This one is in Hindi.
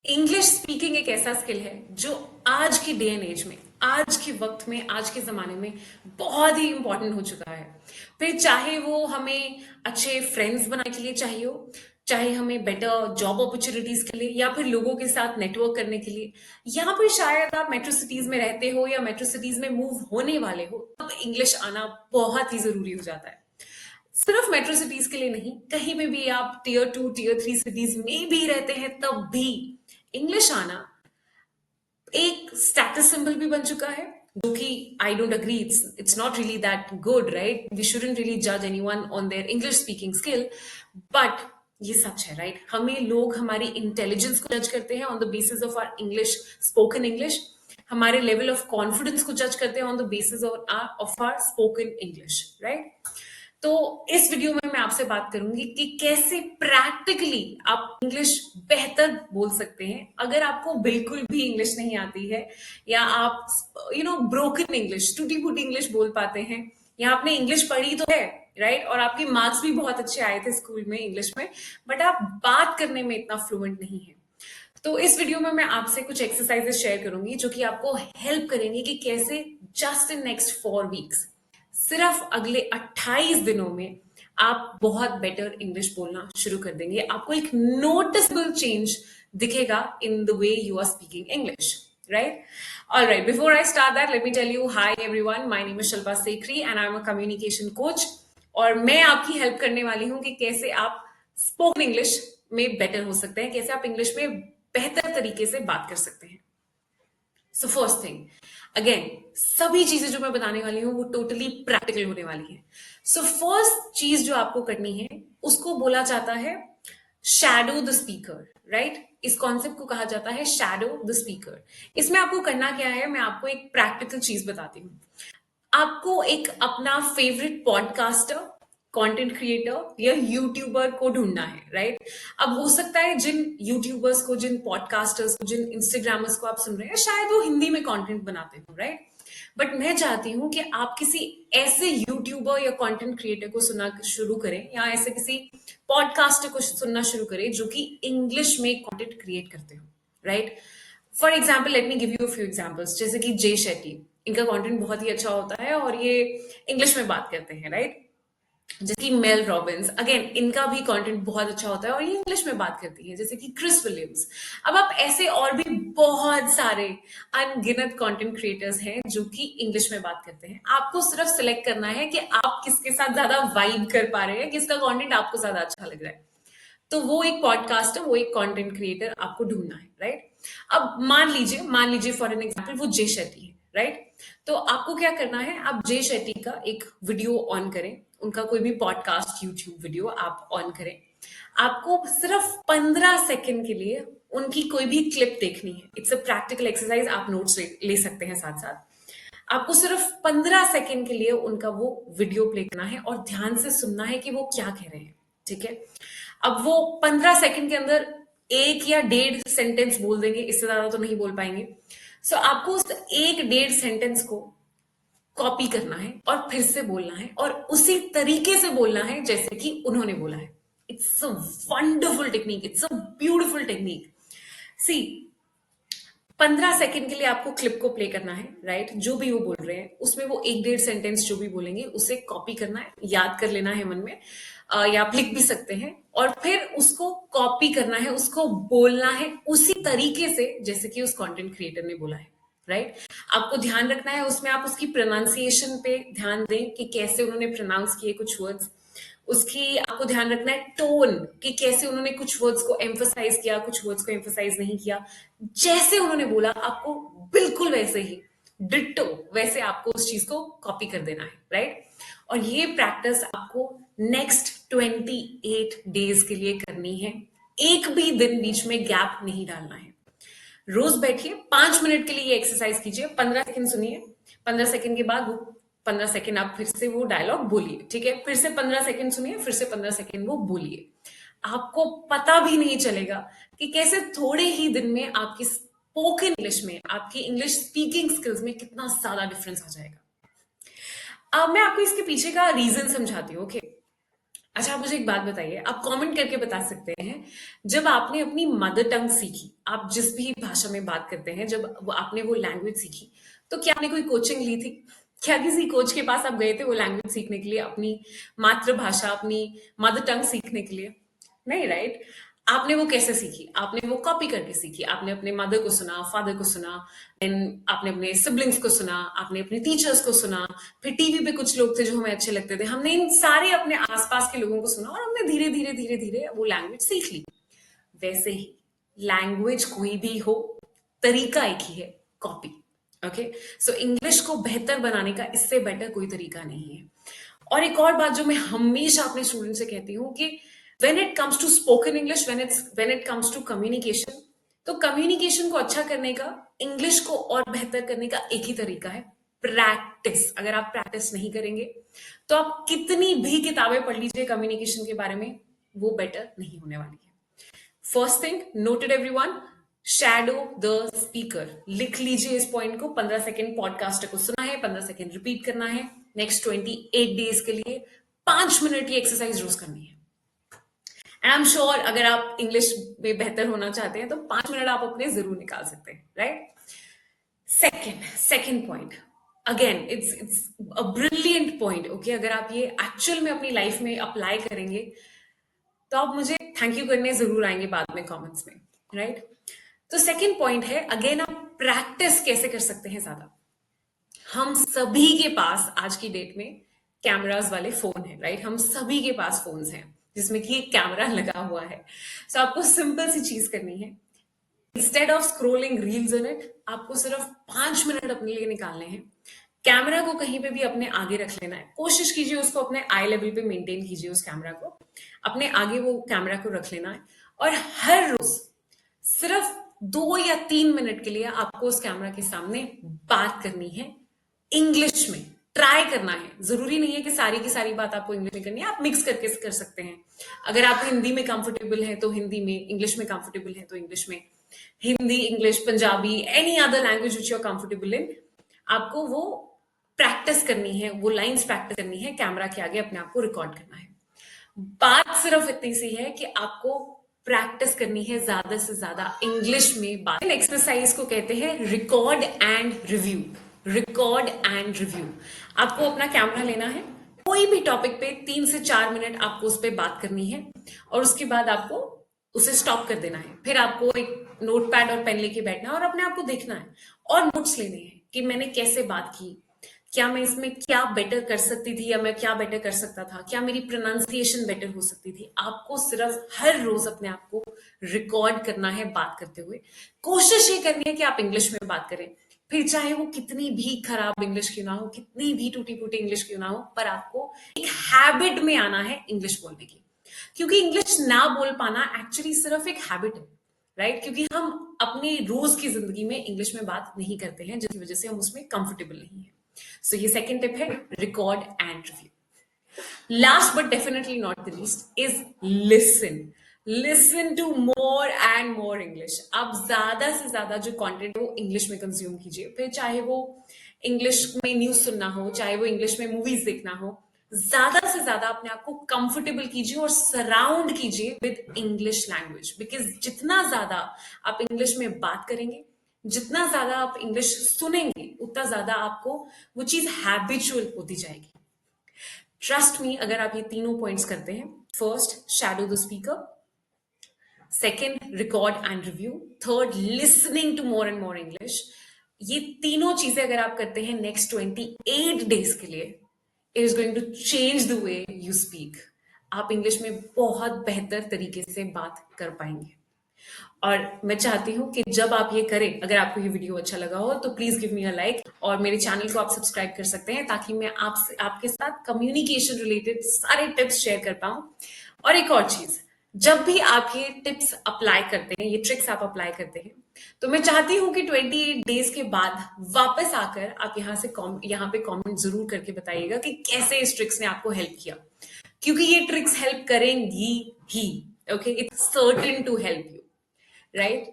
इंग्लिश स्पीकिंग एक ऐसा स्किल है जो आज की डे एंड एज में, आज के वक्त में, आज के ज़माने में बहुत ही इम्पोर्टेंट हो चुका है। फिर चाहे वो हमें अच्छे फ्रेंड्स बनाने के लिए चाहिए हो, चाहे हमें बेटर जॉब अपॉर्चुनिटीज के लिए, या फिर लोगों के साथ नेटवर्क करने के लिए, या फिर शायद आप मेट्रो सिटीज में रहते हो या मेट्रो सिटीज में मूव होने वाले हो, तब इंग्लिश आना बहुत ही ज़रूरी हो जाता है। सिर्फ मेट्रो सिटीज के लिए नहीं, कहीं पे भी आप टीयर 2 टीयर 3 सिटीज में भी रहते हैं, तब भी इंग्लिश आना एक स्टेटस सिंबल भी बन चुका है, जो कि I don't agree, it's not really that good, right? We shouldn't really जज anyone on their English speaking skill, but ये सच है, राइट? हमें लोग हमारी इंटेलिजेंस को जज करते हैं on the basis of our English, spoken English. हमारे लेवल ऑफ कॉन्फिडेंस को जज करते हैं on the basis of our spoken English, right? तो इस वीडियो में मैं आपसे बात करूंगी कि कैसे प्रैक्टिकली आप इंग्लिश बेहतर बोल सकते हैं। अगर आपको बिल्कुल भी इंग्लिश नहीं आती है, या आप ब्रोकन इंग्लिश, टूटी फूटी इंग्लिश बोल पाते हैं, या आपने इंग्लिश पढ़ी तो है, राइट, और आपके मार्क्स भी बहुत अच्छे आए थे स्कूल में इंग्लिश में, बट आप बात करने में इतना फ्लुएंट नहीं है, तो इस वीडियो में मैं आपसे कुछ एक्सरसाइजेस शेयर करूंगी जो कि आपको हेल्प करेंगे कि कैसे जस्ट इन नेक्स्ट 4 वीक्स, सिर्फ अगले 28 दिनों में आप बहुत बेटर इंग्लिश बोलना शुरू कर देंगे। आपको एक नोटिसेबल चेंज दिखेगा in the way you are speaking English, right? All right, before I start that, let me tell you, hi everyone, my name is Shilpa Sekhri and I'm a communication coach, और मैं आपकी हेल्प करने वाली हूँ कि कैसे आप स्पोकन इंग्लिश में बेटर हो सकते हैं, कैसे आप इंग्लिश में बेहतर तरीके से बात कर सकते हैं। सो फर्स्ट थिंग, अगेन, सभी चीजें जो मैं बताने वाली हूँ वो टोटली प्रैक्टिकल होने वाली है। सो फर्स्ट चीज जो आपको करनी है, उसको बोला जाता है शैडो द स्पीकर, राइट? इस कॉन्सेप्ट को कहा जाता है शैडो द स्पीकर। इसमें आपको करना क्या है, मैं आपको एक प्रैक्टिकल चीज बताती हूँ। आपको एक अपना फेवरेट पॉडकास्टर, कंटेंट क्रिएटर या यूट्यूबर को ढूंढना है, राइट? अब हो सकता है जिन यूट्यूबर्स को, जिन पॉडकास्टर्स को, जिन इंस्टाग्रामर्स को आप सुन रहे हैं, शायद वो हिंदी में कंटेंट बनाते हो, राइट? बट मैं चाहती हूं कि आप किसी ऐसे यूट्यूबर या कंटेंट क्रिएटर को सुनना शुरू करें, या ऐसे किसी पॉडकास्टर को सुनना शुरू करें जो कि इंग्लिश में कंटेंट क्रिएट करते हो, right? For example, let me give you few examples, जैसे कि जे शेट्टी, इनका कंटेंट बहुत ही अच्छा होता है और ये इंग्लिश में बात करते हैं, राइट? जैसे कि मेल रॉबिन्स, अगेन इनका भी कंटेंट बहुत अच्छा होता है और ये इंग्लिश में बात करती है, जैसे कि क्रिस विलियम्स। अब आप ऐसे और भी बहुत सारे अनगिनत कंटेंट क्रिएटर्स हैं जो कि इंग्लिश में बात करते हैं। आपको सिर्फ सिलेक्ट करना है कि आप किसके साथ ज्यादा वाइब कर पा रहे हैं, किसका कंटेंट आपको ज्यादा अच्छा लग रहा है। तो वो एक पॉडकास्टर, वो एक कंटेंट क्रिएटर आपको ढूंढना है, राइट? अब मान लीजिए फॉर एन एग्जाम्पल वो जे शेट्टी है, राइट? तो आपको क्या करना है, आप जे शेट्टी का एक वीडियो ऑन करें, उनका कोई भी पॉडकास्ट यूट्यूब वीडियो आप ऑन करें। आपको सिर्फ 15 सेकंड के लिए उनकी कोई भी क्लिप देखनी है। इट्स अ प्रैक्टिकल एक्सरसाइज, आप नोट्स ले सकते हैं साथ साथ। आपको सिर्फ 15 सेकंड के लिए उनका वो वीडियो प्ले करना है और ध्यान से सुनना है कि वो क्या कह रहे हैं, ठीक है? अब वो 15 सेकंड के अंदर एक या डेढ़ सेंटेंस बोल देंगे, इससे ज्यादा तो नहीं बोल पाएंगे। सो आपको उस एक डेढ़ सेंटेंस को कॉपी करना है और फिर से बोलना है, और उसी तरीके से बोलना है जैसे कि उन्होंने बोला है। It's a wonderful technique, it's a beautiful technique. See, 15 second के लिए आपको क्लिप को प्ले करना है, राइट? जो भी वो बोल रहे हैं उसमें वो एक डेढ़ सेंटेंस जो भी बोलेंगे उसे कॉपी करना है, याद कर लेना है मन में, या आप लिख भी सकते हैं, और फिर उसको कॉपी करना है, उसको बोलना है उसी तरीके से जैसे कि उस कंटेंट क्रिएटर ने बोला है, राइट? आपको ध्यान रखना है उसमें, आप उसकी प्रोनाउंसिएशन पे ध्यान दें कि कैसे उन्होंने प्रोनाउंस किए कुछ वर्ड्स। उसकी आपको ध्यान रखना है टोन, कि कैसे उन्होंने कुछ वर्ड्स को एम्फोसाइज किया, कुछ वर्ड्स को एम्फोसाइज नहीं किया। जैसे उन्होंने बोला आपको बिल्कुल वैसे ही, डिट्टो वैसे आपको उस चीज को कॉपी कर देना है, राइट? और ये प्रैक्टिस आपको नेक्स्ट 28 डेज के लिए करनी है। एक भी दिन बीच में गैप नहीं डालना है। रोज बैठिए, 5 मिनट के लिए ये एक्सरसाइज कीजिए, 15 सेकंड सुनिए, 15 सेकंड के बाद वो 15 सेकंड आप फिर से वो डायलॉग बोलिए, ठीक है? फिर से 15 सेकंड सुनिए, फिर से 15 सेकंड वो बोलिए। आपको पता भी नहीं चलेगा कि कैसे थोड़े ही दिन में आपकी स्पोकन इंग्लिश में, आपकी इंग्लिश स्पीकिंग स्किल्स में कितना ज्यादा डिफरेंस आ जाएगा। अब मैं आपको इसके पीछे का रीजन समझाती हूँ, ओके? अच्छा, आप मुझे एक बात बताइए, आप कमेंट करके बता सकते हैं, जब आपने अपनी मदर टंग सीखी, आप जिस भी भाषा में बात करते हैं, जब आपने वो लैंग्वेज सीखी, तो क्या आपने कोई कोचिंग ली थी? क्या किसी कोच के पास आप गए थे वो लैंग्वेज सीखने के लिए, अपनी मातृभाषा, अपनी मदर टंग सीखने के लिए? नहीं, राइट? आपने वो कैसे सीखी? आपने वो कॉपी करके सीखी। आपने अपने मदर को सुना, फादर को सुना, देन आपने अपने सिबलिंग्स को सुना, आपने अपने टीचर्स को सुना, फिर टीवी पे कुछ लोग थे जो हमें अच्छे लगते थे, हमने इन सारे अपने आसपास के लोगों को सुना और हमने धीरे धीरे धीरे धीरे वो लैंग्वेज सीख ली। वैसे ही लैंग्वेज कोई भी हो, तरीका एक ही है, कॉपी। ओके, सो इंग्लिश को बेहतर बनाने का इससे बेटर कोई तरीका नहीं है। और एक और बात जो मैं हमेशा अपने स्टूडेंट से कहती हूँ कि when it comes to spoken English, when it comes to communication, तो कम्युनिकेशन को अच्छा करने का, इंग्लिश को और बेहतर करने का एक ही तरीका है, प्रैक्टिस। अगर आप प्रैक्टिस नहीं करेंगे तो आप कितनी भी किताबें पढ़ लीजिए कम्युनिकेशन के बारे में, वो बेटर नहीं होने वाली है। First thing noted everyone, shadow the speaker. लिख लीजिए इस पॉइंट को, 15 सेकेंड पॉडकास्ट को सुना है, 15 सेकेंड रिपीट करना है, नेक्स्ट 28 डेज के लिए 5 मिनट की एक्सरसाइज रोज करनी है। एंड आई एम श्योर अगर आप इंग्लिश में बेहतर होना चाहते हैं तो 5 मिनट आप अपने जरूर निकाल सकते हैं, right? Second point, again it's a brilliant point. Okay, अगर आप ये एक्चुअल में अपनी लाइफ में अप्लाई करेंगे तो आप मुझे थैंक यू करने जरूर आएंगे बाद में कमेंट्स में, राइट? तो सेकेंड पॉइंट है, अगेन आप प्रैक्टिस कैसे कर सकते हैं ज्यादा। हम सभी के पास आज की डेट में कैमरास वाले फोन है, राइट? हम सभी के पास फोन्स हैं जिसमें कि एक कैमरा लगा हुआ है। सो आपको सिंपल सी चीज करनी है, instead of scrolling reels in it, आपको सिर्फ 5 मिनट अपने लिए निकालने हैं। कैमरा को कहीं पे भी अपने आगे रख लेना है, कोशिश कीजिए उसको अपने आई लेवल पे मेंटेन कीजिए, उस कैमरा को अपने आगे वो कैमरा को रख लेना है। और हर रोज सिर्फ 2 या 3 मिनट के लिए आपको उस कैमरा के सामने बात करनी है, इंग्लिश में ट्राई करना है। जरूरी नहीं है कि सारी की सारी बात आपको इंग्लिश में करनी है, आप मिक्स करके कर सकते हैं। अगर आप हिंदी में कंफर्टेबल है तो हिंदी में, इंग्लिश में कंफर्टेबल है तो इंग्लिश में, Hindi, English, Punjabi, any other language which you are comfortable in, आपको वो प्रैक्टिस करनी है, वो लाइंस प्रैक्टिस करनी है, कैमरा के आगे अपने आप को रिकॉर्ड करना है। बात सिर्फ इतनी सी है कि आपको प्रैक्टिस करनी है ज्यादा से ज्यादा इंग्लिश में बात। एक्सरसाइज को कहते हैं record and review. Record and review, आपको अपना कैमरा लेना है, कोई भी टॉपिक पे 3 से 4 मिनट आपको उस पर बात करनी है और उसके बाद आपको उसे स्टॉप कर देना है। फिर आपको एक नोटपैड और पेन लेके बैठना है और अपने आप को देखना है और नोट्स लेने हैं कि मैंने कैसे बात की, क्या मैं इसमें क्या बेटर कर सकती थी या मैं क्या बेटर कर सकता था, क्या मेरी प्रोनाउंसिएशन बेटर हो सकती थी। आपको सिर्फ हर रोज अपने आप को रिकॉर्ड करना है बात करते हुए। कोशिश ये करनी है कि आप इंग्लिश में बात करें, फिर चाहे वो कितनी भी खराब इंग्लिश क्यों ना हो, कितनी भी टूटी फूटी इंग्लिश क्यों ना हो, पर आपको एक हैबिट में आना है इंग्लिश बोलने की। क्योंकि इंग्लिश ना बोल पाना एक्चुअली सिर्फ एक हैबिट है, राइट? क्योंकि हम अपनी रोज की जिंदगी में इंग्लिश में बात नहीं करते हैं, जिसकी वजह से हम उसमें कंफर्टेबल नहीं है। सो ये सेकंड टिप है, record and review. Last but definitely not the least is listen. Listen to more and more English. आप ज्यादा से ज्यादा जो कंटेंट है वो इंग्लिश में कंज्यूम कीजिए, फिर चाहे वो इंग्लिश में न्यूज सुनना हो, चाहे वो इंग्लिश में मूवीज देखना हो, ज्यादा से ज्यादा अपने आप को कंफर्टेबल कीजिए और सराउंड कीजिए विद इंग्लिश लैंग्वेज। बिकॉज जितना ज्यादा आप इंग्लिश में बात करेंगे, जितना ज्यादा आप इंग्लिश सुनेंगे, उतना ज्यादा आपको वो चीज हैबिचुअल होती जाएगी। ट्रस्ट मी, अगर आप ये तीनों पॉइंट्स करते हैं, first shadow the speaker, second record and review, third listening to more and more English, ये तीनों चीजें अगर आप करते हैं नेक्स्ट 28 डेज के लिए, it is going to change the way you speak. आप इंग्लिश में बहुत बेहतर तरीके से बात कर पाएंगे। और मैं चाहती हूँ कि जब आप ये करें, अगर आपको ये वीडियो अच्छा लगा हो तो please give me a like, और मेरे चैनल को आप सब्सक्राइब कर सकते हैं ताकि मैं आपसे, आपके साथ कम्युनिकेशन रिलेटेड सारे टिप्स शेयर कर पाऊं। और एक और चीज, जब भी आप ये टिप्स अप्लाई करते हैं, ये ट्रिक्स आप अप्लाई करते हैं, तो मैं चाहती हूँ कि 28 डेज के बाद वापस आकर आप यहाँ पे कमेंट जरूर करके बताइएगा कि कैसे इस ट्रिक्स ने आपको हेल्प किया, क्योंकि ये ट्रिक्स हेल्प करेंगी ही। Okay, it's certain to help you, right?